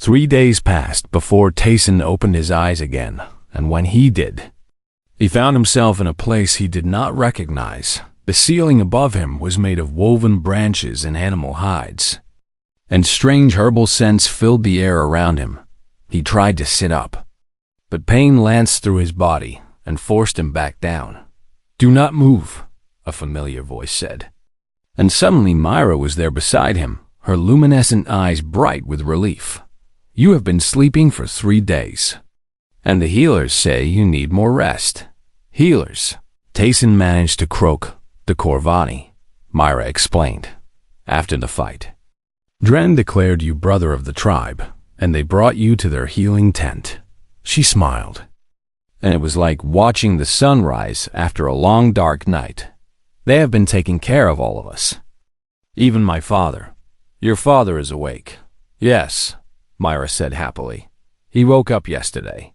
3 days passed before Tayson opened his eyes again, and when he did, he found himself in a place he did not recognize. The ceiling above him was made of woven branches and animal hides, and strange herbal scents filled the air around him. He tried to sit up, but pain lanced through his body and forced him back down. "Do not move," a familiar voice said. And suddenly Myra was there beside him, her luminescent eyes bright with relief. "You have been sleeping for 3 days, and the healers say you need more rest." "Healers?" Tayson managed to croak. "The Corvani," Myra explained. "After the fight, Dren declared you brother of the tribe, and they brought you to their healing tent." She smiled, and it was like watching the sun rise after a long dark night. "They have been taking care of all of us. Even my father. Your father is awake." "Yes," Myra said happily. "He woke up yesterday,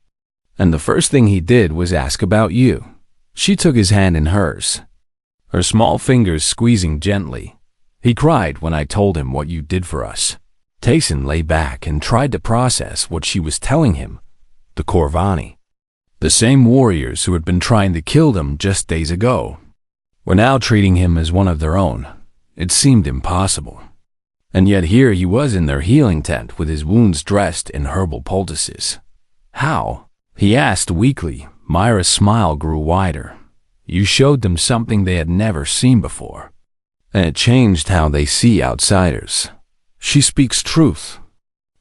and the first thing he did was ask about you." She took his hand in hers, her small fingers squeezing gently. "He cried when I told him what you did for us." Tayson lay back and tried to process what she was telling him. The Corvani, the same warriors who had been trying to kill them just days ago, were now treating him as one of their own. It seemed impossible. And yet here he was in their healing tent with his wounds dressed in herbal poultices. "How?" he asked weakly. Myra's smile grew wider. "You showed them something they had never seen before, and it changed how they see outsiders." "She speaks truth."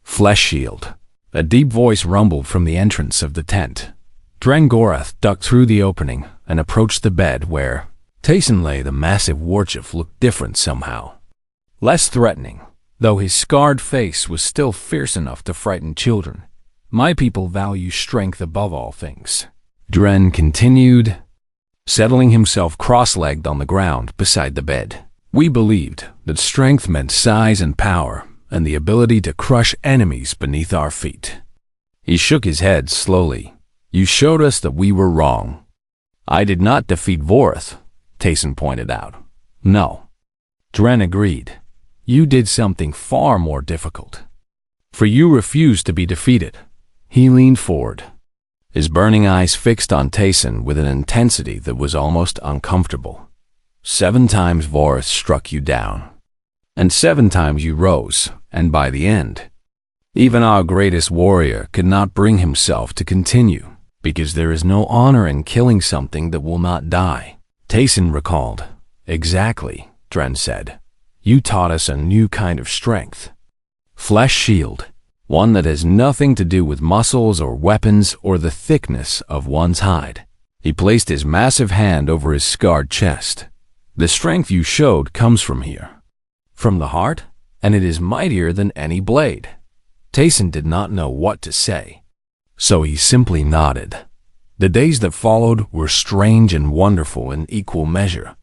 "Flesh shield." A deep voice rumbled from the entrance of the tent. Dren Gorath ducked through the opening and approached the bed where Tayson lay. The massive warchief looked different somehow. Less threatening, though his scarred face was still fierce enough to frighten children. "My people value strength above all things," Dren continued, settling himself cross-legged on the ground beside the bed. "We believed that strength meant size and power, and the ability to crush enemies beneath our feet." He shook his head slowly. "You showed us that we were wrong." "I did not defeat Vorith," Tayson pointed out. "No," Dren agreed. "You did something far more difficult. For you refused to be defeated." He leaned forward, his burning eyes fixed on Tayson with an intensity that was almost uncomfortable. 7 times Vorith struck you down, and 7 times you rose, and by the end, even our greatest warrior could not bring himself to continue, because there is no honor in killing something that will not die. Tayson recalled. "Exactly," Dren said. "You taught us a new kind of strength. Flesh shield, one that has nothing to do with muscles or weapons or the thickness of one's hide." He placed his massive hand over his scarred chest. "The strength you showed comes from here, from the heart, and it is mightier than any blade." Tayson did not know what to say, so he simply nodded. The days that followed were strange and wonderful in equal measure.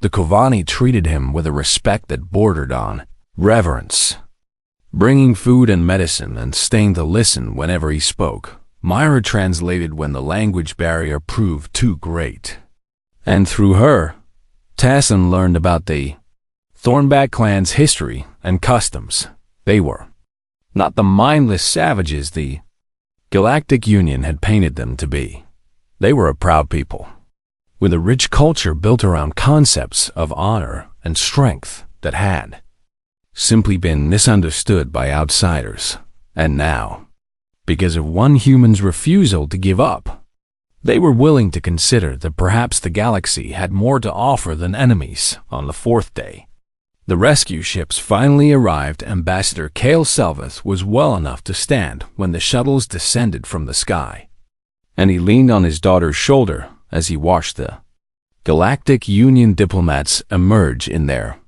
The Corvani treated him with a respect that bordered on reverence, bringing food and medicine and staying to listen whenever he spoke. Myra translated when the language barrier proved too great, and through her, Tayson learned about the Thornback clan's history and customs. They were not the mindless savages the Galactic Union had painted them to be. They were a proud people, with a rich culture built around concepts of honor and strength that had simply been misunderstood by outsiders. And now, because of one human's refusal to give up, they were willing to consider that perhaps the galaxy had more to offer than enemies. On the 4th day, the rescue ships finally arrived. Ambassador Kale Selveth was well enough to stand when the shuttles descended from the sky, and he leaned on his daughter's shoulder as he watched the Galactic Union diplomats emerge in their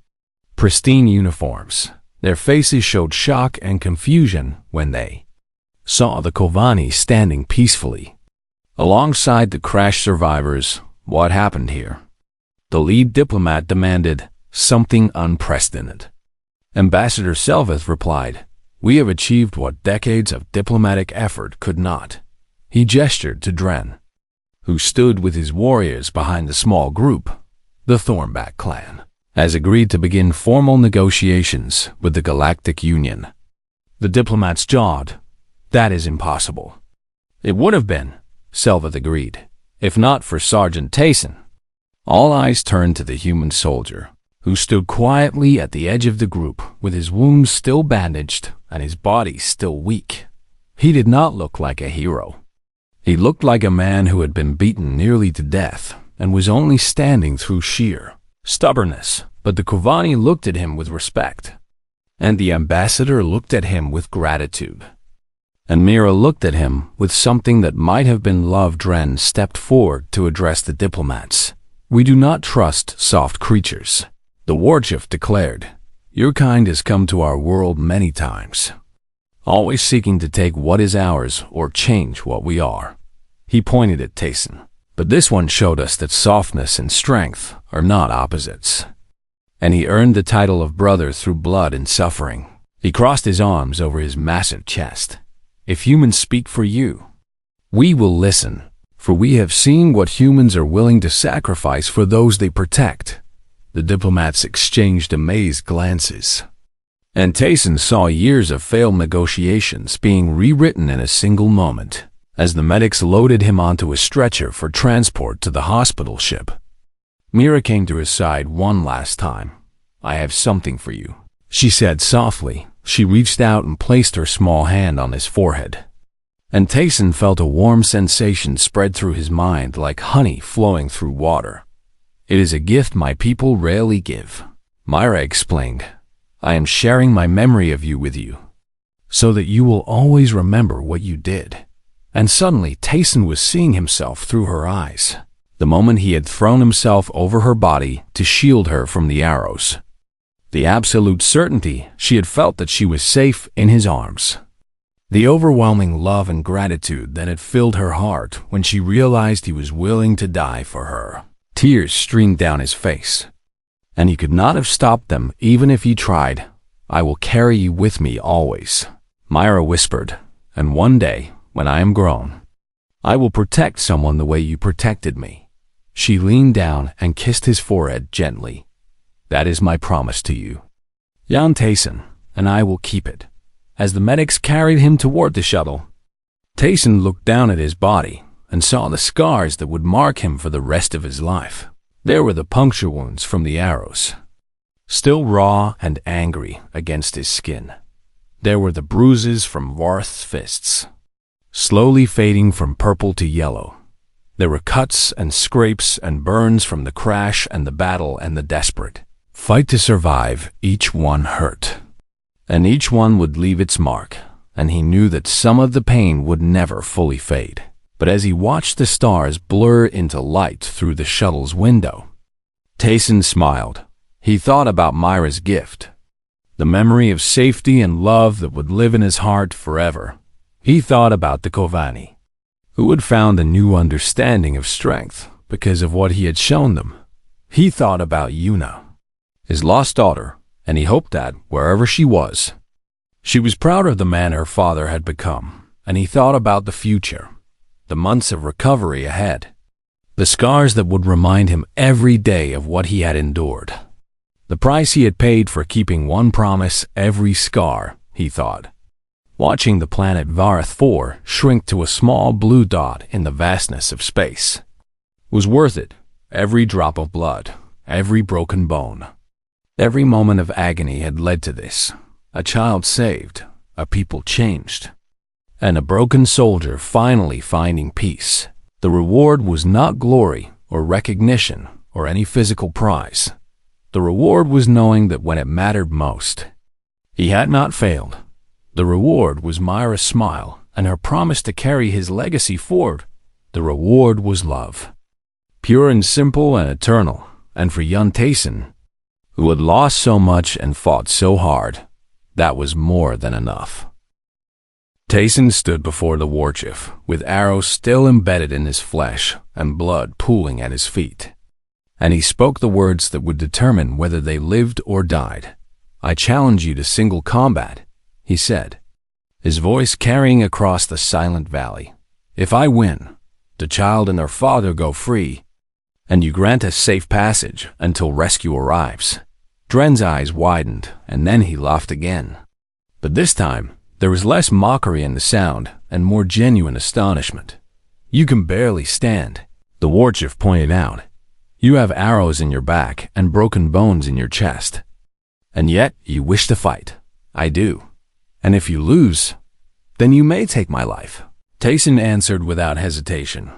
pristine uniforms. Their faces showed shock and confusion when they saw the Corvani standing peacefully alongside the crash survivors. "What happened here?" the lead diplomat demanded. "Something unprecedented," Ambassador Selveth replied. "We have achieved what decades of diplomatic effort could not." He gestured to Dren, who stood with his warriors behind the small group. The Thornback clan has agreed to begin formal negotiations with the Galactic Union. The diplomat's jaw That is impossible. It would have been, Selveth agreed, if not for Sergeant Tayson. All eyes turned to the human soldier, who stood quietly at the edge of the group with his wounds still bandaged and his body still weak. He did not look like a hero. He looked like a man who had been beaten nearly to death and was only standing through sheer stubbornness. But the Kovani looked at him with respect, and the ambassador looked at him with gratitude. And Mira looked at him with something that might have been love. Dren stepped forward to address the diplomats. "We do not trust soft creatures," the war chief declared. "Your kind has come to our world many times, always seeking to take what is ours or change what we are." He pointed at Tayson. "But this one showed us that softness and strength are not opposites." And he earned the title of brother through blood and suffering. He crossed his arms over his massive chest. "If humans speak for you, we will listen, for we have seen what humans are willing to sacrifice for those they protect." The diplomats exchanged amazed glances, and Tayson saw years of failed negotiations being rewritten in a single moment, as the medics loaded him onto a stretcher for transport to the hospital ship. Mira came to his side one last time. "I have something for you," she said softly. She reached out and placed her small hand on his forehead, and Tayson felt a warm sensation spread through his mind like honey flowing through water. "It is a gift my people rarely give," Myra explained. "I am sharing my memory of you with you, so that you will always remember what you did." And suddenly Tayson was seeing himself through her eyes. The moment he had thrown himself over her body to shield her from the arrows. The absolute certainty she had felt that she was safe in his arms. The overwhelming love and gratitude that had filled her heart when she realized he was willing to die for her. Tears streamed down his face, and he could not have stopped them even if he tried. "I will carry you with me always," Myra whispered, "and one day, when I am grown, I will protect someone the way you protected me." She leaned down and kissed his forehead gently. "That is my promise to you, Jan Tayson, and I will keep it." As the medics carried him toward the shuttle, Tayson looked down at his body and saw the scars that would mark him for the rest of his life. There were the puncture wounds from the arrows, still raw and angry against his skin. There were the bruises from Varth's fists, slowly fading from purple to yellow. There were cuts and scrapes and burns from the crash and the battle and the desperate fight to survive. Each one hurt, and each one would leave its mark, and he knew that some of the pain would never fully fade. But as he watched the stars blur into light through the shuttle's window, Tayson smiled. He thought about Myra's gift, the memory of safety and love that would live in his heart forever. He thought about the Kovani, who had found a new understanding of strength because of what he had shown them. He thought about Yuna, his lost daughter, and he hoped that, wherever she was proud of the man her father had become. And he thought about the future, the months of recovery ahead, the scars that would remind him every day of what he had endured, the price he had paid for keeping one promise. Every scar, he thought, watching the planet Varth 4 shrink to a small blue dot in the vastness of space, was worth it. Every drop of blood, every broken bone, every moment of agony had led to this. A child saved, a people changed, and a broken soldier finally finding peace. The reward was not glory or recognition or any physical prize. The reward was knowing that when it mattered most, he had not failed. The reward was Myra's smile and her promise to carry his legacy forward. The reward was love, pure and simple and eternal. And for Jan Tayson, who had lost so much and fought so hard, that was more than enough. Tayson stood before the war chief, with arrows still embedded in his flesh and blood pooling at his feet. And he spoke the words that would determine whether they lived or died. "I challenge you to single combat," he said, his voice carrying across the silent valley. "If I win, the child and their father go free, and you grant us safe passage until rescue arrives." Dren's eyes widened, and then he laughed again. But this time, There was less mockery in the sound and more genuine astonishment. "You can barely stand," the war chief pointed out. "You have arrows in your back and broken bones in your chest. And yet you wish to fight." "I do. And if you lose, then you may take my life." Tayson answered without hesitation,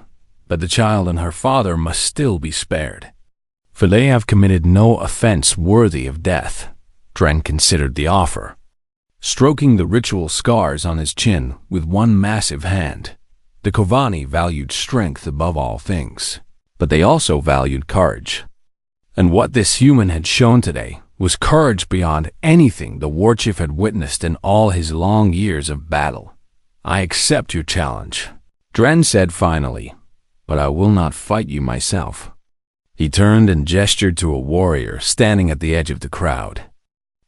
but the child and her father must still be spared. "For they have committed no offense worthy of death." Dren considered the offer, stroking the ritual scars on his chin with one massive hand. The Kovani valued strength above all things, but they also valued courage. And what this human had shown today was courage beyond anything the war chief had witnessed in all his long years of battle. "I accept your challenge," Dren said finally, "but I will not fight you myself." He turned and gestured to a warrior standing at the edge of the crowd.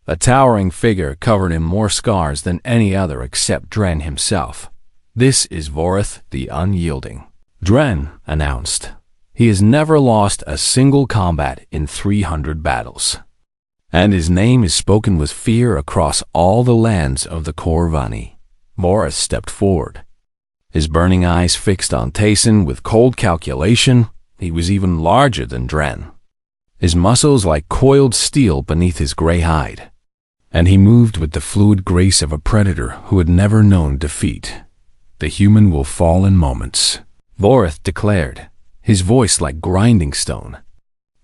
A towering figure covered in more scars than any other except Dren himself. "This is Vorith the Unyielding," Dren announced. "He has never lost a single combat in 300 battles. And his name is spoken with fear across all the lands of the Korvani." Vorith stepped forward, his burning eyes fixed on Tayson with cold calculation. He was even larger than Dren, his muscles like coiled steel beneath his gray hide, and he moved with the fluid grace of a predator who had never known defeat. "The human will fall in moments," Vorith declared, his voice like grinding stone.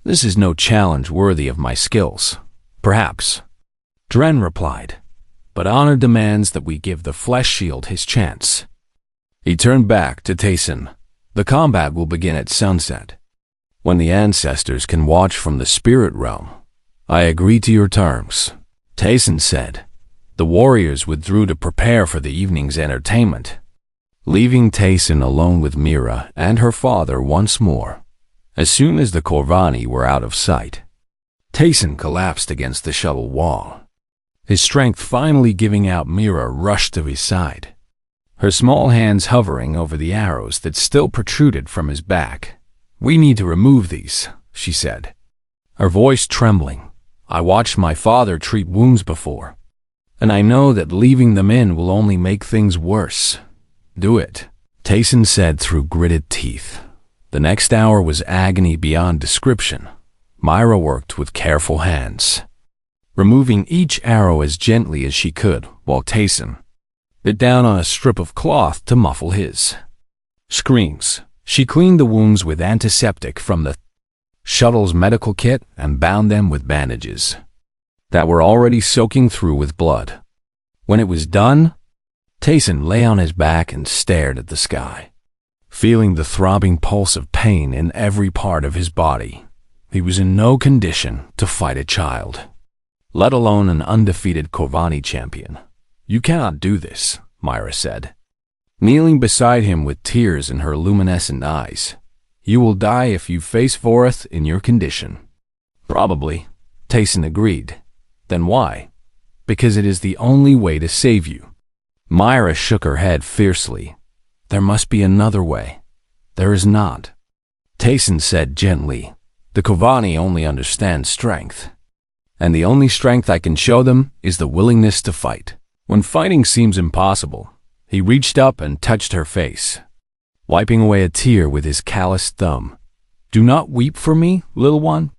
"This is no challenge worthy of my skills." "Perhaps," Dren replied, "but honor demands that we give the flesh shield his chance." He turned back to Tayson. "The combat will begin at sunset, when the ancestors can watch from the spirit realm. I agree to your terms," Tayson said. The warriors withdrew to prepare for the evening's entertainment, leaving Tayson alone with Mira and her father once more. As soon as the Korvani were out of sight, Tayson collapsed against the shuttle wall. His strength finally giving out, Mira rushed to his side, her small hands hovering over the arrows that still protruded from his back. "We need to remove these," she said, her voice trembling. "I watched my father treat wounds before, and I know that leaving them in will only make things worse." "Do it," Tayson said through gritted teeth. The next hour was agony beyond description. Myra worked with careful hands, removing each arrow as gently as she could, while Tayson bit down on a strip of cloth to muffle his screams. She cleaned the wounds with antiseptic from the shuttle's medical kit and bound them with bandages that were already soaking through with blood. When it was done, Tayson lay on his back and stared at the sky, feeling the throbbing pulse of pain in every part of his body. He was in no condition to fight a child, let alone an undefeated Korvani champion. "You cannot do this," Myra said, kneeling beside him with tears in her luminescent eyes. "You will die if you face Vorith in your condition." "Probably," Tayson agreed. "Then why?" "Because it is the only way to save you." Myra shook her head fiercely. "There must be another way." "There is not," Tayson said gently. "The Kovani only understand strength, and the only strength I can show them is the willingness to fight. When fighting seems impossible," he reached up and touched her face, wiping away a tear with his calloused thumb. "Do not weep for me, little one,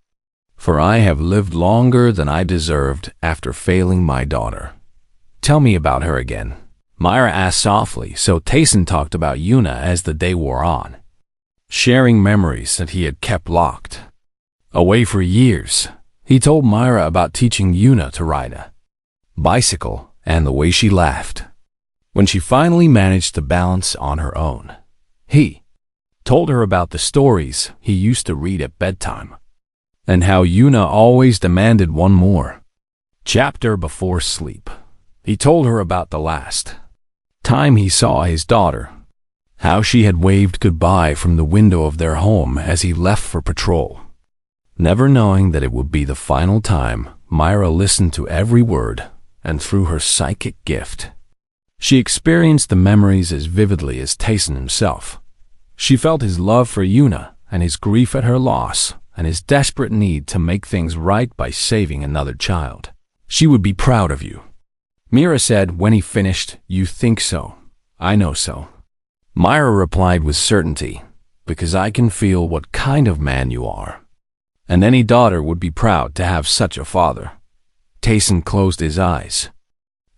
for I have lived longer than I deserved after failing my daughter." "Tell me about her again," Myra asked softly, so Tayson talked about Yuna as the day wore on, sharing memories that he had kept locked away for years. He told Myra about teaching Yuna to ride a bicycle and the way she laughed when she finally managed to balance on her own. He told her about the stories he used to read at bedtime, and how Yuna always demanded one more chapter before sleep. He told her about the last time he saw his daughter, how she had waved goodbye from the window of their home as he left for patrol. Never knowing that it would be the final time, Myra listened to every word, and through her psychic gift, she experienced the memories as vividly as Tayson himself. She felt his love for Yuna and his grief at her loss and his desperate need to make things right by saving another child. "She would be proud of you," Mira said when he finished, "You think so? I know so." Myra replied with certainty, "Because I can feel what kind of man you are. And any daughter would be proud to have such a father." Tayson closed his eyes.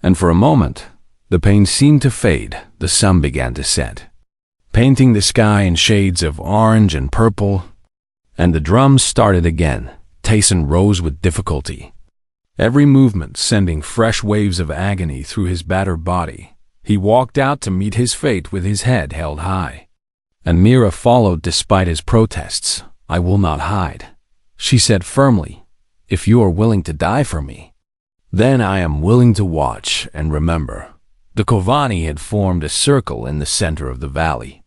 And for a moment, the pain seemed to fade. The sun began to set, painting the sky in shades of orange and purple. And the drums started again. Tayson rose with difficulty, every movement sending fresh waves of agony through his battered body. He walked out to meet his fate with his head held high. And Mira followed despite his protests. "I will not hide," she said firmly. "If you are willing to die for me, then I am willing to watch and remember." The Kovani had formed a circle in the center of the valley,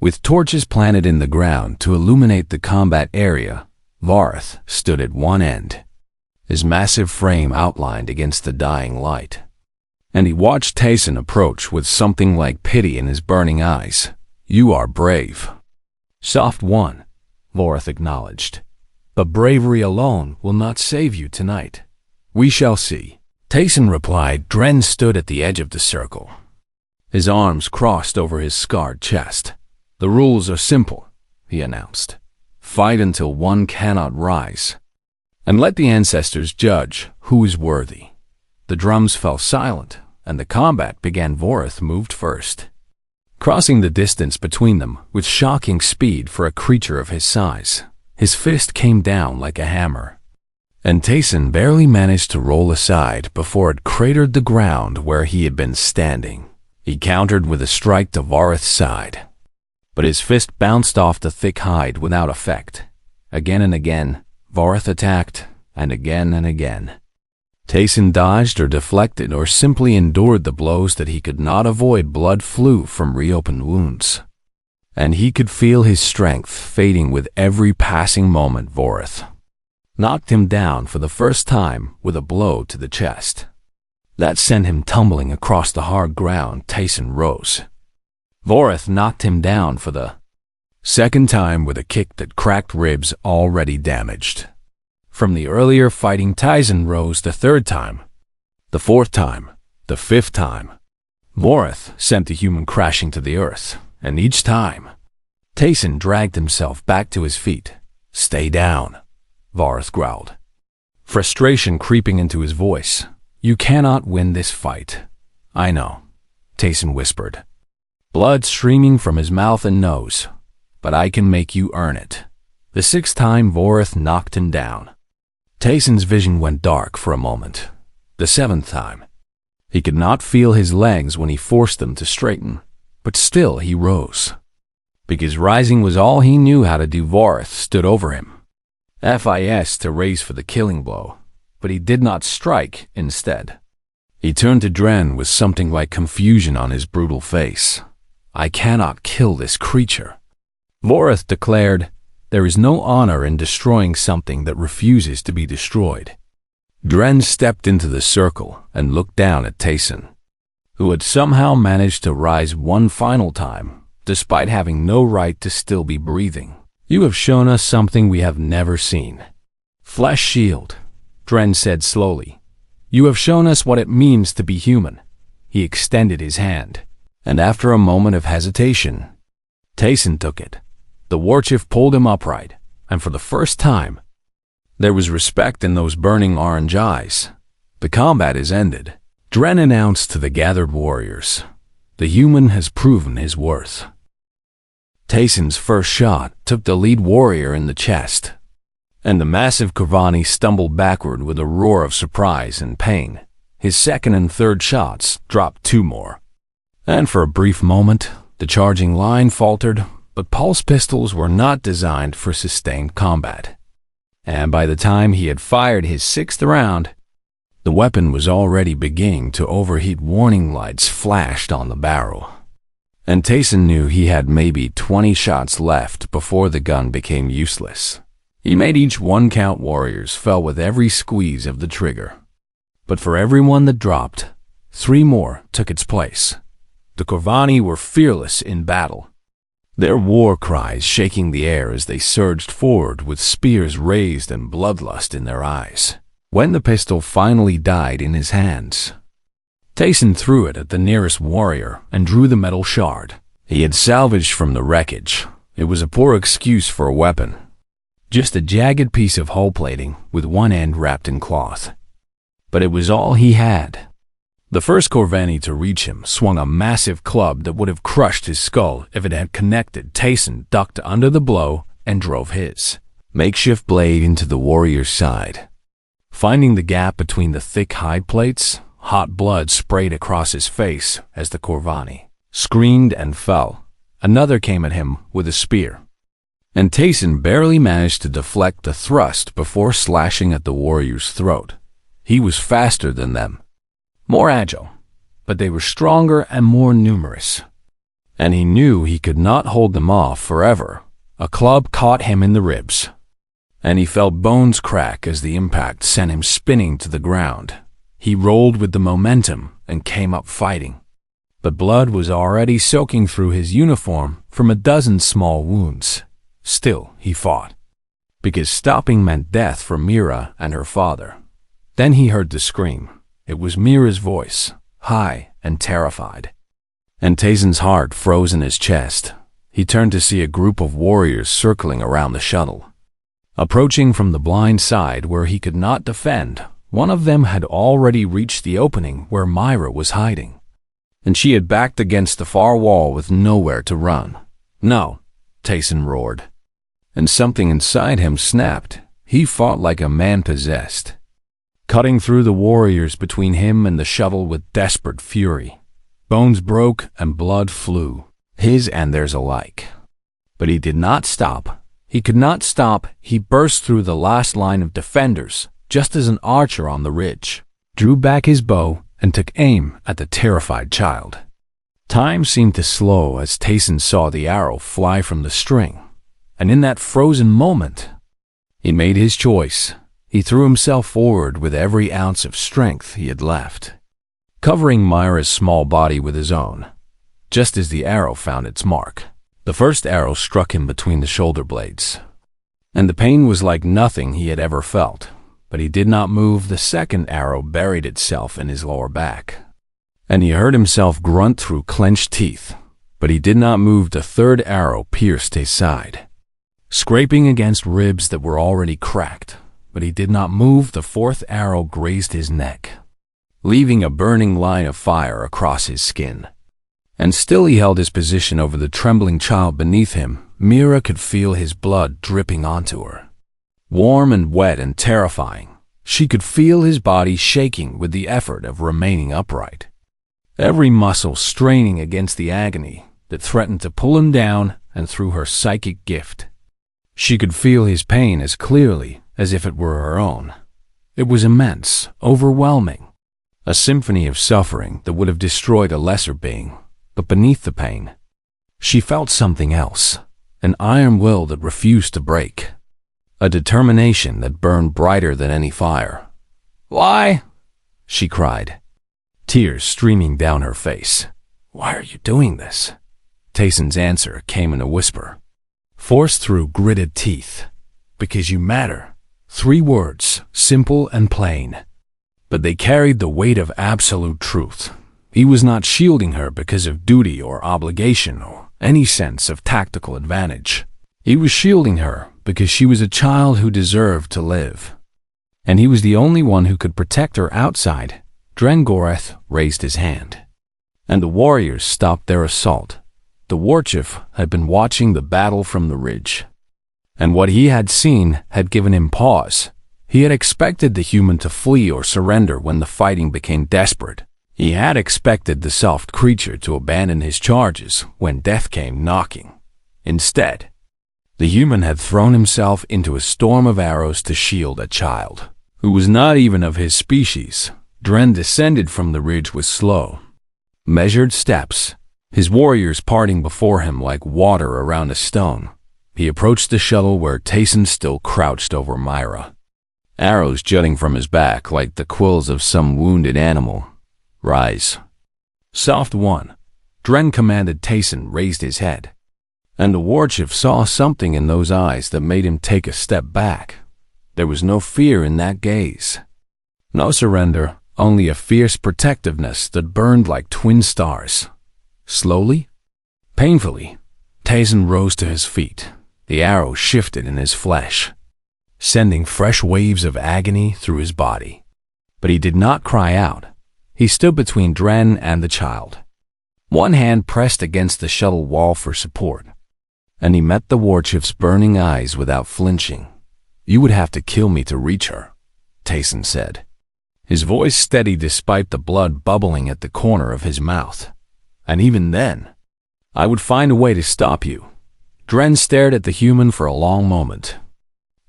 with torches planted in the ground to illuminate the combat area. Varth stood at one end, his massive frame outlined against the dying light. And he watched Tayson approach with something like pity in his burning eyes. "You are brave." "Soft one," Varth acknowledged. "But bravery alone will not save you tonight. We shall see." Tayson replied. Dren stood at the edge of the circle, his arms crossed over his scarred chest. "The rules are simple," he announced. "Fight until one cannot rise, and let the ancestors judge who is worthy." The drums fell silent, and the combat began. Vorith moved first, crossing the distance between them with shocking speed for a creature of his size. His fist came down like a hammer, and Tayson barely managed to roll aside before it cratered the ground where he had been standing. He countered with a strike to Vorith's side, but his fist bounced off the thick hide without effect. Again and again, Vorith attacked, and again. Tayson dodged or deflected or simply endured the blows that he could not avoid. Blood flew from reopened wounds, and he could feel his strength fading with every passing moment. Vorith knocked him down for the first time with a blow to the chest that sent him tumbling across the hard ground. Tayson rose. Vorith knocked him down for the second time with a kick that cracked ribs already damaged. From the earlier fighting, Tayson rose the third time, the fourth time, the fifth time. Vorith sent the human crashing to the earth, and each time, Tayson dragged himself back to his feet. "Stay down," Vorith growled, frustration creeping into his voice. "You cannot win this fight." "I know," Tayson whispered, blood streaming from his mouth and nose, "but I can make you earn it." The sixth time, Vorith knocked him down. Tayson's vision went dark for a moment. The seventh time, he could not feel his legs when he forced them to straighten, but still he rose, because rising was all he knew how to do. Vorith stood over him, FIS to raise for the killing blow, but he did not strike. Instead, he turned to Dren with something like confusion on his brutal face. "I cannot kill this creature," Vorith declared. "There is no honor in destroying something that refuses to be destroyed." Dren stepped into the circle and looked down at Tayson, who had somehow managed to rise one final time, despite having no right to still be breathing. "You have shown us something we have never seen." "Flesh shield," Dren said slowly. "You have shown us what it means to be human." He extended his hand, and after a moment of hesitation, Tayson took it. The warchief pulled him upright, and for the first time, there was respect in those burning orange eyes. "The combat is ended," Dren announced to the gathered warriors. "The human has proven his worth." Tayson's first shot took the lead warrior in the chest, and the massive Kovani stumbled backward with a roar of surprise and pain. His second and third shots dropped two more, and for a brief moment, the charging line faltered. But pulse pistols were not designed for sustained combat, and by the time he had fired his sixth round, the weapon was already beginning to overheat. Warning lights flashed on the barrel, and Tayson knew he had maybe 20 shots left before the gun became useless. He made each one count. Warriors fell with every squeeze of the trigger, but for every one that dropped, 3 more took its place. The Kovani were fearless in battle, their war cries shaking the air as they surged forward with spears raised and bloodlust in their eyes. When the pistol finally died in his hands, Tayson threw it at the nearest warrior and drew the metal shard he had salvaged from the wreckage. It was a poor excuse for a weapon. Just a jagged piece of hull plating with one end wrapped in cloth. But it was all he had. The first Corvani to reach him swung a massive club that would have crushed his skull if it had connected. Tayson ducked under the blow and drove his makeshift blade into the warrior's side. Finding the gap between the thick hide plates, hot blood sprayed across his face as the Corvani screamed and fell. Another came at him with a spear, and Tayson barely managed to deflect the thrust before slashing at the warrior's throat. He was faster than them, more agile, but they were stronger and more numerous, and he knew he could not hold them off forever. A club caught him in the ribs, and he felt bones crack as the impact sent him spinning to the ground. He rolled with the momentum and came up fighting, but blood was already soaking through his uniform from a dozen small wounds. Still, he fought, because stopping meant death for Mira and her father. Then he heard the scream. It was Mira's voice, high and terrified. And Tayson's heart froze in his chest. He turned to see a group of warriors circling around the shuttle. Approaching from the blind side where he could not defend, one of them had already reached the opening where Myra was hiding, and she had backed against the far wall with nowhere to run. "No," Tayson roared, and something inside him snapped. He fought like a man possessed, cutting through the warriors between him and the shuttle with desperate fury. Bones broke and blood flew, his and theirs alike. But he did not stop. He could not stop. He burst through the last line of defenders, just as an archer on the ridge drew back his bow and took aim at the terrified child. Time seemed to slow as Tayson saw the arrow fly from the string, and in that frozen moment, he made his choice. He threw himself forward with every ounce of strength he had left, covering Myra's small body with his own. Just as the arrow found its mark, the first arrow struck him between the shoulder blades, and the pain was like nothing he had ever felt. But he did not move. The second arrow buried itself in his lower back, and he heard himself grunt through clenched teeth. But he did not move. The third arrow pierced his side, scraping against ribs that were already cracked. But he did not move. The fourth arrow grazed his neck, leaving a burning line of fire across his skin. And still he held his position over the trembling child beneath him. Mira could feel his blood dripping onto her, warm and wet and terrifying. She could feel his body shaking with the effort of remaining upright, every muscle straining against the agony that threatened to pull him down. And through her psychic gift, she could feel his pain as clearly as if it were her own. It was immense, overwhelming, a symphony of suffering that would have destroyed a lesser being. But beneath the pain, she felt something else, an iron will that refused to break, a determination that burned brighter than any fire. "Why?" she cried, tears streaming down her face. "Why are you doing this?" Tayson's answer came in a whisper, forced through gritted teeth. "Because you matter." 3 words, simple and plain, but they carried the weight of absolute truth. He was not shielding her because of duty or obligation or any sense of tactical advantage. He was shielding her because she was a child who deserved to live, and he was the only one who could protect her outside. Drengoreth raised his hand, and the warriors stopped their assault. The warchief had been watching the battle from the ridge, and what he had seen had given him pause. He had expected the human to flee or surrender when the fighting became desperate. He had expected the soft creature to abandon his charges when death came knocking. Instead, the human had thrown himself into a storm of arrows to shield a child who was not even of his species. Dren descended from the ridge with slow, measured steps, his warriors parting before him like water around a stone. He approached the shuttle where Tayson still crouched over Myra, arrows jutting from his back like the quills of some wounded animal. "Rise." "Soft one," Dren commanded. Tayson raised his head, and the warchief saw something in those eyes that made him take a step back. There was no fear in that gaze, no surrender, only a fierce protectiveness that burned like twin stars. Slowly, painfully, Tayson rose to his feet. The arrow shifted in his flesh, sending fresh waves of agony through his body. But he did not cry out. He stood between Dren and the child. One hand pressed against the shuttle wall for support, and he met the warchief's burning eyes without flinching. "You would have to kill me to reach her," Tayson said, his voice steady despite the blood bubbling at the corner of his mouth. "And even then, I would find a way to stop you." Dren stared at the human for a long moment,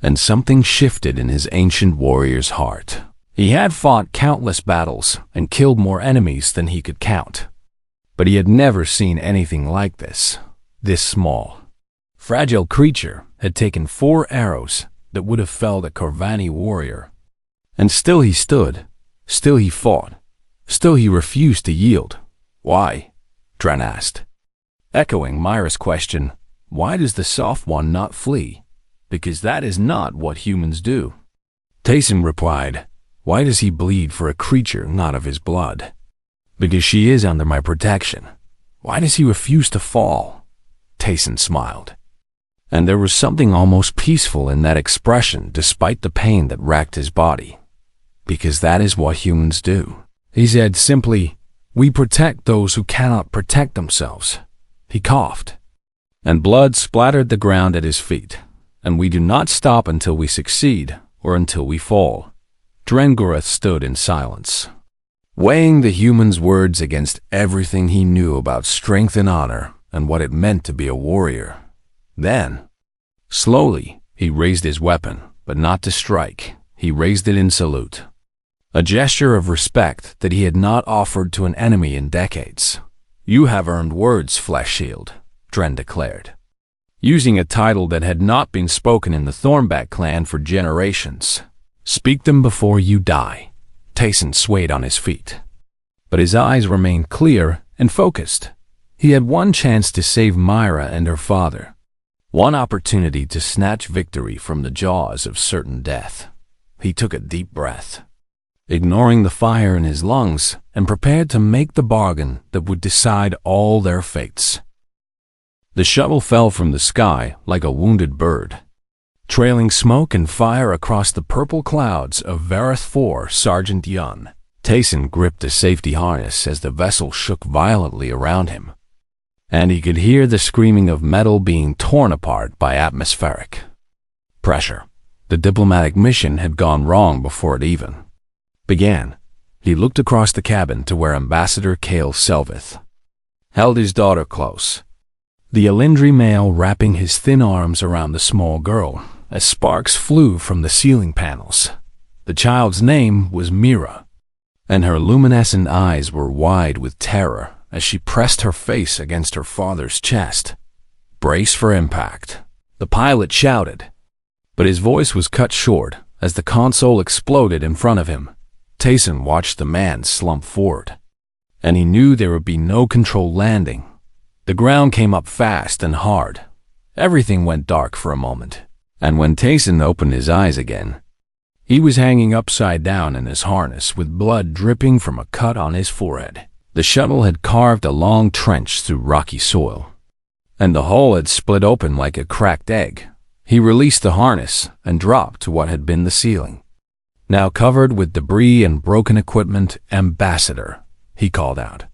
and something shifted in his ancient warrior's heart. He had fought countless battles and killed more enemies than he could count, but he had never seen anything like this. This small, fragile creature had taken 4 arrows that would have felled a Corvani warrior. And still he stood, still he fought, still he refused to yield. "Why?" Dren asked, echoing Myra's question. "Why does the soft one not flee? Because that is not what humans do." Tayson replied, "Why does he bleed for a creature not of his blood? Because she is under my protection." "Why does he refuse to fall?" Tayson smiled, and there was something almost peaceful in that expression despite the pain that racked his body. "Because that is what humans do," he said simply. "We protect those who cannot protect themselves." He coughed, and blood splattered the ground at his feet. "And we do not stop until we succeed or until we fall." Drengorath stood in silence, weighing the human's words against everything he knew about strength and honor and what it meant to be a warrior. Then, slowly, he raised his weapon, but not to strike. He raised it in salute, a gesture of respect that he had not offered to an enemy in decades. "You have earned words, Flesh Shield," Dren declared, using a title that had not been spoken in the Thornback clan for generations. "Speak them before you die." Tayson swayed on his feet, but his eyes remained clear and focused. He had one chance to save Myra and her father, one opportunity to snatch victory from the jaws of certain death. He took a deep breath, ignoring the fire in his lungs, and prepared to make the bargain that would decide all their fates. The shuttle fell from the sky like a wounded bird, trailing smoke and fire across the purple clouds of Vareth IV, Sergeant Yun. Tayson gripped a safety harness as the vessel shook violently around him, and he could hear the screaming of metal being torn apart by atmospheric pressure. The diplomatic mission had gone wrong before it even began. He looked across the cabin to where Ambassador Cale Selvith held his daughter close, the Alindri male wrapping his thin arms around the small girl as sparks flew from the ceiling panels. The child's name was Mira, and her luminescent eyes were wide with terror as she pressed her face against her father's chest. "Brace for impact," the pilot shouted, but his voice was cut short as the console exploded in front of him. Tayson watched the man slump forward, and he knew there would be no controlled landing. The ground came up fast and hard. Everything went dark for a moment, and when Tayson opened his eyes again, he was hanging upside down in his harness with blood dripping from a cut on his forehead. The shuttle had carved a long trench through rocky soil, and the hull had split open like a cracked egg. He released the harness and dropped to what had been the ceiling. "Now covered with debris and broken equipment, Ambassador," he called out,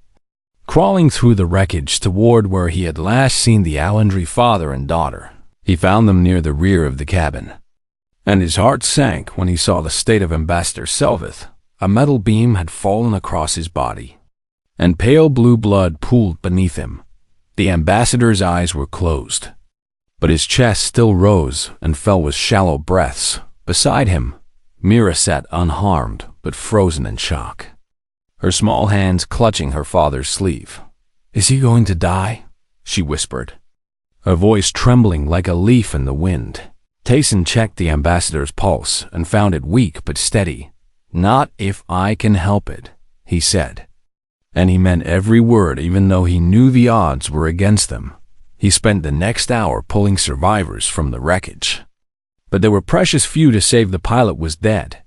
crawling through the wreckage toward where he had last seen the Alindri father and daughter. He found them near the rear of the cabin, and his heart sank when he saw the state of Ambassador Selvith. A metal beam had fallen across his body, and pale blue blood pooled beneath him. The ambassador's eyes were closed, but his chest still rose and fell with shallow breaths. Beside him, Mira sat unharmed but frozen in shock, her small hands clutching her father's sleeve. "Is he going to die?" she whispered, her voice trembling like a leaf in the wind. Tayson checked the ambassador's pulse and found it weak but steady. "Not if I can help it," he said. And he meant every word, even though he knew the odds were against them. He spent the next hour pulling survivors from the wreckage, but there were precious few to save. The pilot was dead,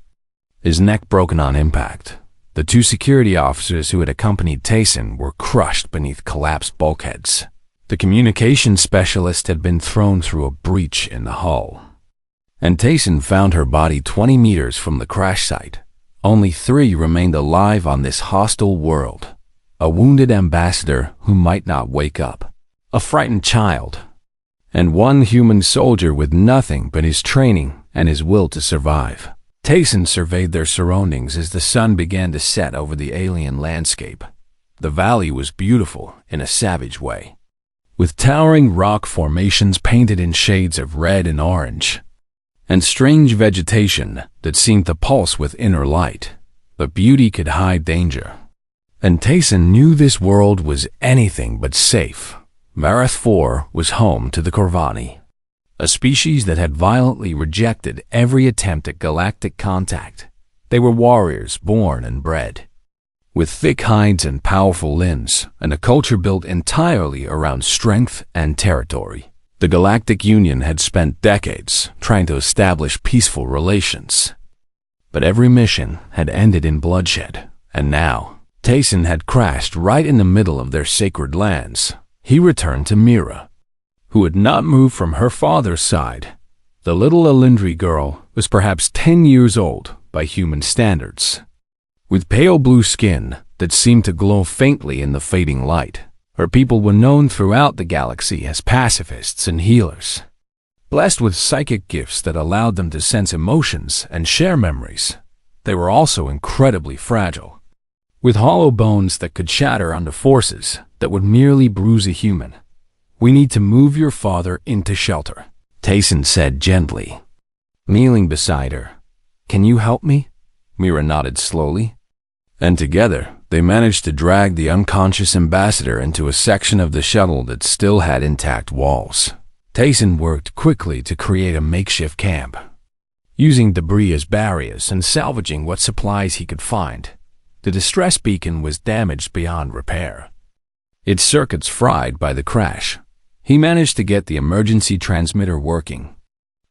his neck broken on impact, The two security officers who had accompanied Tayson were crushed beneath collapsed bulkheads. The communications specialist had been thrown through a breach in the hull. And Tayson found her body 20 meters from the crash site. Only 3 remained alive on this hostile world. A wounded ambassador who might not wake up, a frightened child, and 1 human soldier with nothing but his training and his will to survive. Tayson surveyed their surroundings as the sun began to set over the alien landscape. The valley was beautiful in a savage way, with towering rock formations painted in shades of red and orange, and strange vegetation that seemed to pulse with inner light. But beauty could hide danger, and Tayson knew this world was anything but safe. Marath 4 was home to the Corvani, a species that had violently rejected every attempt at galactic contact. They were warriors born and bred, with thick hides and powerful limbs, and a culture built entirely around strength and territory. The Galactic Union had spent decades trying to establish peaceful relations, but every mission had ended in bloodshed, and now Tayson had crashed right in the middle of their sacred lands. He returned to Mira, who had not moved from her father's side. The little Alindri girl was perhaps 10 years old by human standards, with pale blue skin that seemed to glow faintly in the fading light. Her people were known throughout the galaxy as pacifists and healers, blessed with psychic gifts that allowed them to sense emotions and share memories. They were also incredibly fragile, with hollow bones that could shatter under forces that would merely bruise a human. "We need to move your father into shelter," Tayson said gently, kneeling beside her. "Can you help me?" Mira nodded slowly, and together they managed to drag the unconscious ambassador into a section of the shuttle that still had intact walls. Tayson worked quickly to create a makeshift camp, using debris as barriers and salvaging what supplies he could find. The distress beacon was damaged beyond repair, its circuits fried by the crash. He managed to get the emergency transmitter working,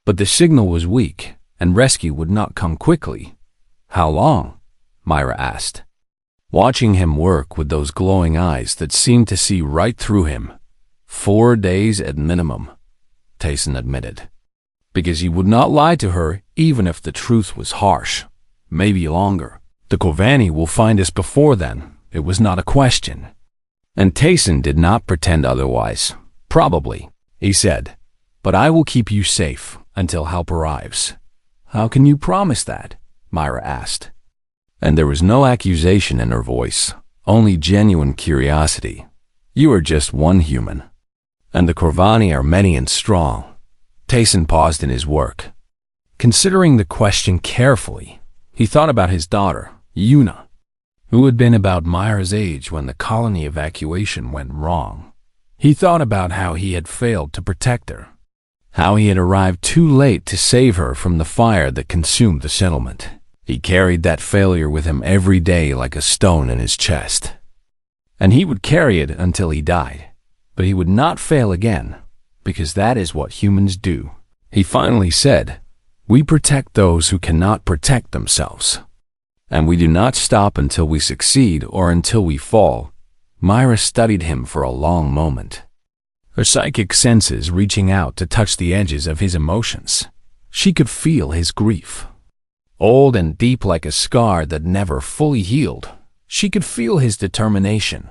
but the signal was weak and rescue would not come quickly. "How long?" Myra asked, watching him work with those glowing eyes that seemed to see right through him. 4 days at minimum," Tayson admitted, because he would not lie to her even if the truth was harsh. "Maybe longer. The Corvani will find us before then." It was not a question, and Tayson did not pretend otherwise. "Probably," he said, "but I will keep you safe until help arrives." "How can you promise that?" Myra asked, and there was no accusation in her voice, only genuine curiosity. "You are just one human, and the Corvani are many and strong." Tayson paused in his work, considering the question carefully. He thought about his daughter, Yuna, who had been about Myra's age when the colony evacuation went wrong. He thought about how he had failed to protect her, how he had arrived too late to save her from the fire that consumed the settlement. He carried that failure with him every day like a stone in his chest, and he would carry it until he died. But he would not fail again, because that is what humans do. He finally said, "We protect those who cannot protect themselves, and we do not stop until we succeed or until we fall." Myra studied him for a long moment, her psychic senses reaching out to touch the edges of his emotions. She could feel his grief, old and deep like a scar that never fully healed. She could feel his determination,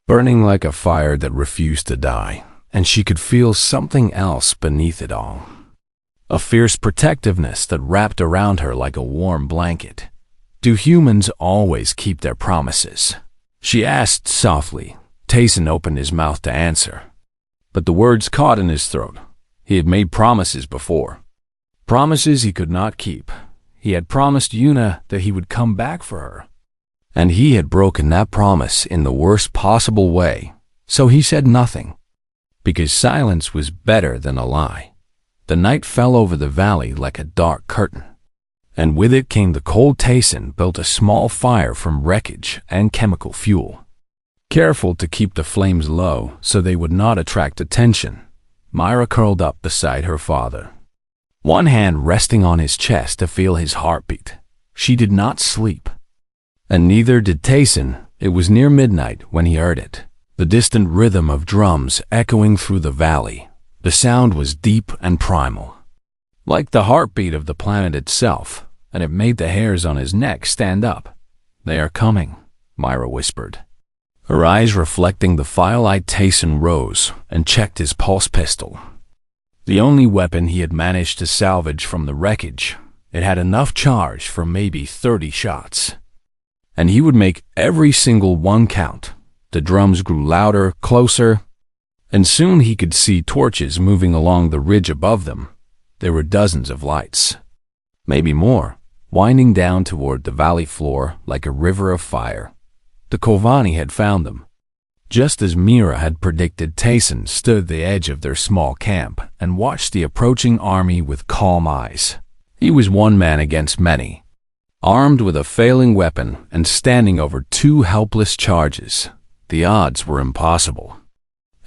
burning like a fire that refused to die, and she could feel something else beneath it all, a fierce protectiveness that wrapped around her like a warm blanket. "Do humans always keep their promises?" she asked softly. Tayson opened his mouth to answer, but the words caught in his throat. He had made promises before, promises he could not keep. He had promised Yuna that he would come back for her, and he had broken that promise in the worst possible way. So he said nothing, because silence was better than a lie. The night fell over the valley like a dark curtain, and with it came the cold. Tayson built a small fire from wreckage and chemical fuel, careful to keep the flames low so they would not attract attention. Myra curled up beside her father, one hand resting on his chest to feel his heartbeat. She did not sleep, And neither did Tayson. It was near midnight when he heard it. The distant rhythm of drums echoing through the valley. The sound was deep and primal, like the heartbeat of the planet itself, and it made the hairs on his neck stand up. "They are coming," Myra whispered. Her eyes reflecting the firelight, Tayson rose and checked his pulse pistol. The only weapon he had managed to salvage from the wreckage. It had enough charge for maybe 30 shots. And he would make every single one count. The drums grew louder, closer, and soon he could see torches moving along the ridge above them. There were dozens of lights, maybe more, winding down toward the valley floor like a river of fire. The Kovani had found them. Just as Mira had predicted, Tayson stood at the edge of their small camp and watched the approaching army with calm eyes. He was one man against many, armed with a failing weapon and standing over 2 helpless charges. The odds were impossible,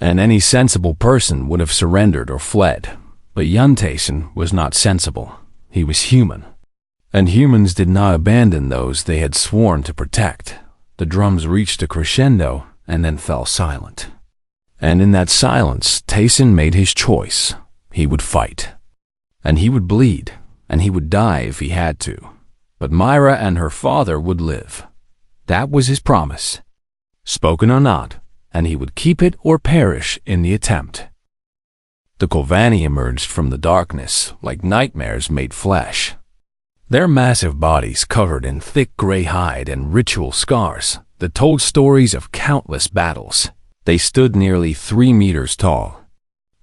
and any sensible person would have surrendered or fled. But young Tayson was not sensible. He was human, and humans did not abandon those they had sworn to protect. The drums reached a crescendo and then fell silent. And in that silence, Tayson made his choice. He would fight, and he would bleed, and he would die if he had to. But Myra and her father would live. That was his promise, spoken or not, and he would keep it or perish in the attempt. The Kovani emerged from the darkness like nightmares made flesh. Their massive bodies covered in thick gray hide and ritual scars that told stories of countless battles. They stood nearly 3 meters tall,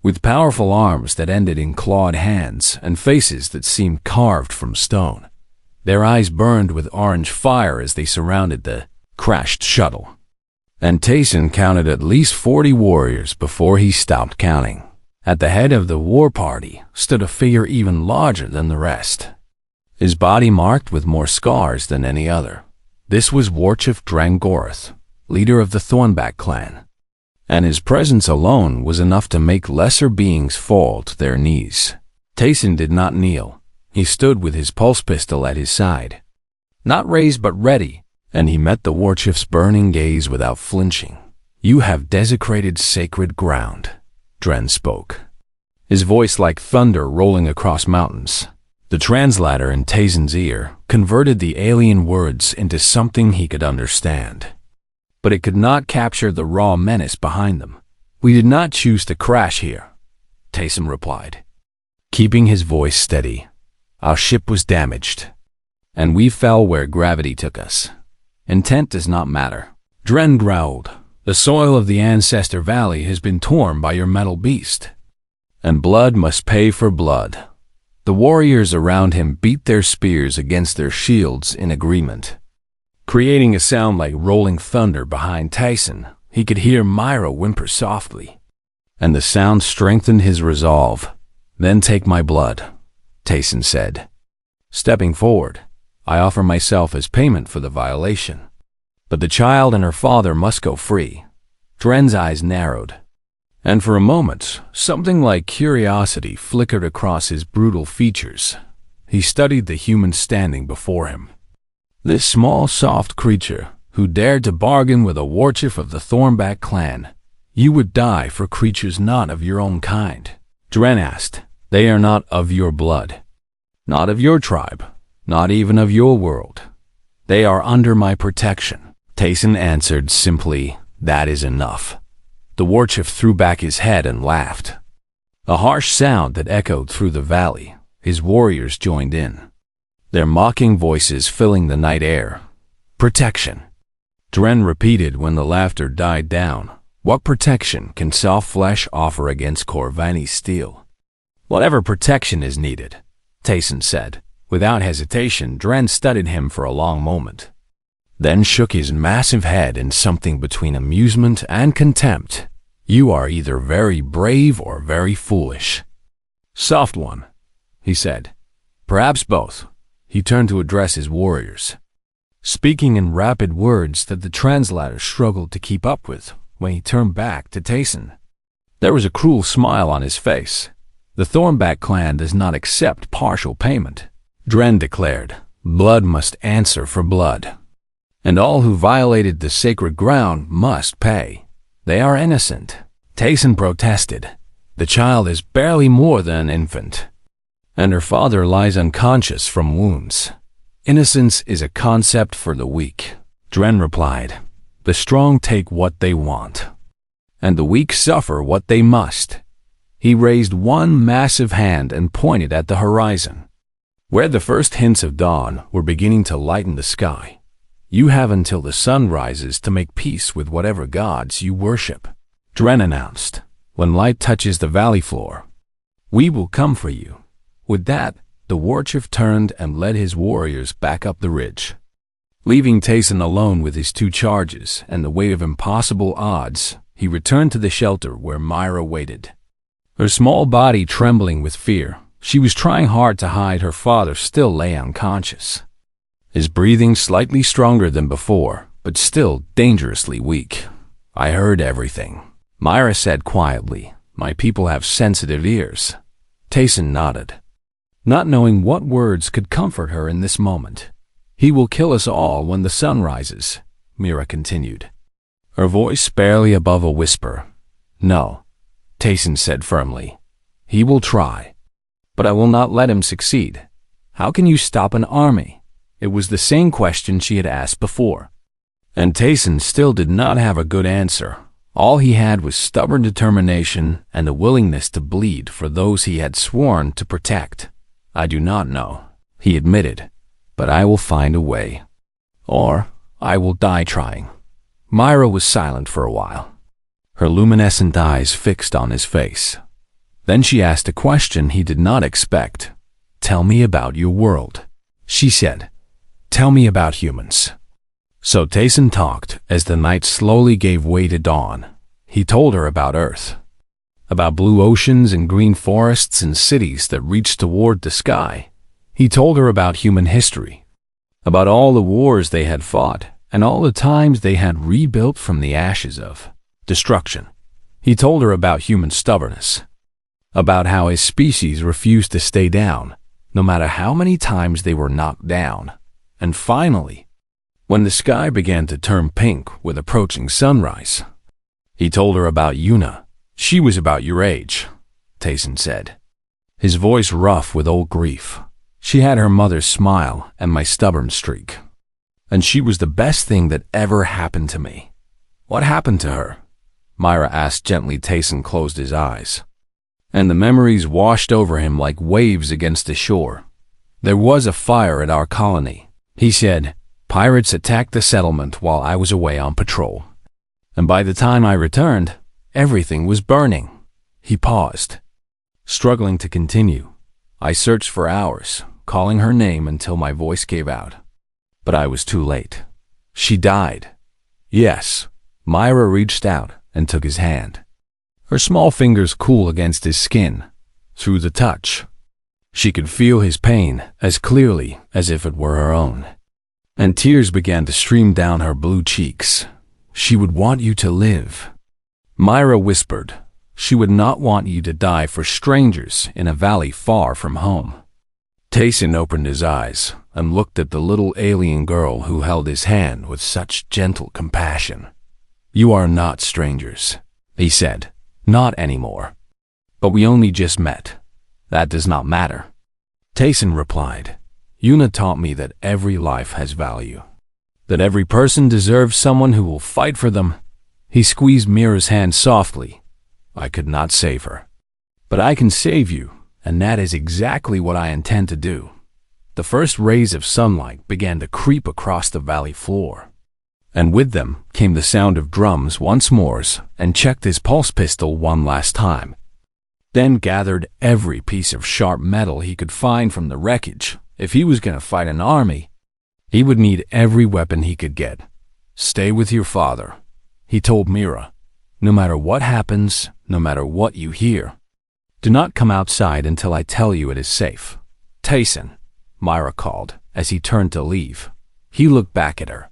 with powerful arms that ended in clawed hands and faces that seemed carved from stone. Their eyes burned with orange fire as they surrounded the crashed shuttle. And Tayson counted at least 40 warriors before he stopped counting. At the head of the war party stood a figure even larger than the rest, his body marked with more scars than any other. This was Warchief Drangorath, leader of the Thornback clan, and his presence alone was enough to make lesser beings fall to their knees. Tayson did not kneel. He stood with his pulse pistol at his side, not raised but ready, and he met the Warchief's burning gaze without flinching. "You have desecrated sacred ground," Dren spoke, his voice like thunder rolling across mountains. The translator in Tayson's ear converted the alien words into something he could understand, but it could not capture the raw menace behind them. "We did not choose to crash here," Tayson replied, keeping his voice steady. "Our ship was damaged, and we fell where gravity took us. Intent does not matter." Dren growled. "The soil of the Ancestor Valley has been torn by your metal beast, and blood must pay for blood." The warriors around him beat their spears against their shields in agreement, creating a sound like rolling thunder behind Tayson. He could hear Myra whimper softly, and the sound strengthened his resolve. "Then take my blood," Tayson said. Stepping forward, "I offer myself as payment for the violation. But the child and her father must go free." Dren's eyes narrowed, and for a moment, something like curiosity flickered across his brutal features. He studied the human standing before him. This small, soft creature who dared to bargain with a warchief of the Thornback clan. "You would die for creatures not of your own kind," Dren asked. "They are not of your blood, not of your tribe, not even of your world. They are under my protection." Tayson answered simply, "That is enough." The warchief threw back his head and laughed, a harsh sound that echoed through the valley. His warriors joined in, their mocking voices filling the night air. "Protection," Dren repeated when the laughter died down. "What protection can soft flesh offer against Corvani's steel?" "Whatever protection is needed," Tayson said. Without hesitation, Dren studied him for a long moment, then shook his massive head in something between amusement and contempt. "You are either very brave or very foolish." "Soft one," he said. "Perhaps both." He turned to address his warriors, speaking in rapid words that the translator struggled to keep up with. When he turned back to Tayson, there was a cruel smile on his face. "The Thornback clan does not accept partial payment," Dren declared. "Blood must answer for blood. and all who violated the sacred ground must pay. They are innocent. Tayson protested. The child is barely more than an infant, and her father lies unconscious from wounds. Innocence is a concept for the weak. Dren replied. The strong take what they want, and the weak suffer what they must. He raised one massive hand and pointed at the horizon, where the first hints of dawn were beginning to lighten the sky. You have until the sun rises to make peace with whatever gods you worship, Dren announced. When light touches the valley floor, we will come for you. With that, the war chief turned and led his warriors back up the ridge, leaving Tayson alone with his 2 charges and the weight of impossible odds. He returned to the shelter where Myra waited, her small body trembling with fear. She was trying hard to hide her father still lay unconscious, his breathing slightly stronger than before, but still dangerously weak. I heard everything, Myra said quietly. My people have sensitive ears. Tayson nodded, not knowing what words could comfort her in this moment. He will kill us all when the sun rises, Myra continued, her voice barely above a whisper. No, Tayson said firmly. He will try, but I will not let him succeed. How can you stop an army? It was the same question she had asked before, and Tayson still did not have a good answer. All he had was stubborn determination and the willingness to bleed for those he had sworn to protect. I do not know, he admitted, but I will find a way. Or I will die trying. Myra was silent for a while, her luminescent eyes fixed on his face. Then she asked a question he did not expect. Tell me about your world, she said. Tell me about humans. So Tayson talked as the night slowly gave way to dawn. He told her about Earth, about blue oceans and green forests and cities that reached toward the sky. He told her about human history, about all the wars they had fought and all the times they had rebuilt from the ashes of destruction. He told her about human stubbornness, about how his species refused to stay down, no matter how many times they were knocked down. And finally, when the sky began to turn pink with approaching sunrise, he told her about Yuna. She was about your age, Tayson said, his voice rough with old grief. She had her mother's smile and my stubborn streak, and she was the best thing that ever happened to me. What happened to her? Myra asked gently. Tayson closed his eyes, and the memories washed over him like waves against the shore. There was a fire at our colony, he said. Pirates attacked the settlement while I was away on patrol, and by the time I returned, everything was burning. He paused, struggling to continue. I searched for hours, calling her name until my voice gave out. But I was too late. She died. Yes. Myra reached out and took his hand, her small fingers cool against his skin. Through the touch, she could feel his pain as clearly as if it were her own, and tears began to stream down her blue cheeks. She would want you to live, Myra whispered. She would not want you to die for strangers in a valley far from home. Tayson opened his eyes and looked at the little alien girl who held his hand with such gentle compassion. You are not strangers, he said. Not anymore. But we only just met. That does not matter. Tayson replied. Yuna taught me that every life has value, that every person deserves someone who will fight for them. He squeezed Mira's hand softly. I could not save her, but I can save you, and that is exactly what I intend to do. The first rays of sunlight began to creep across the valley floor, and with them came the sound of drums once more, and checked his pulse pistol one last time. Then gathered every piece of sharp metal he could find from the wreckage. If he was going to fight an army, he would need every weapon he could get. Stay with your father, he told Mira. No matter what happens, no matter what you hear, do not come outside until I tell you it is safe. Tayson, Myra called as he turned to leave. He looked back at her.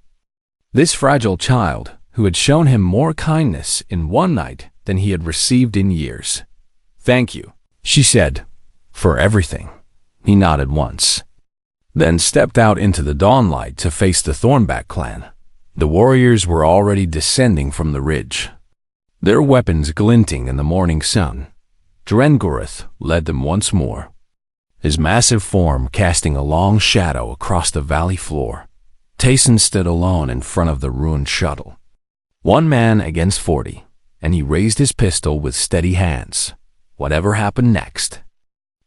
This fragile child who had shown him more kindness in one night than he had received in years. Thank you, she said, for everything. He nodded once, then stepped out into the dawnlight to face the Thornback clan. The warriors were already descending from the ridge, their weapons glinting in the morning sun. Drengorith led them once more, his massive form casting a long shadow across the valley floor. Tayson stood alone in front of the ruined shuttle. 1 man against 40, and he raised his pistol with steady hands. Whatever happened next,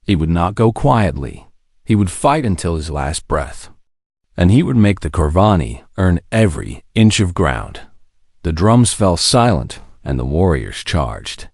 he would not go quietly. He would fight until his last breath. And he would make the Corvani earn every inch of ground. The drums fell silent, and the warriors charged.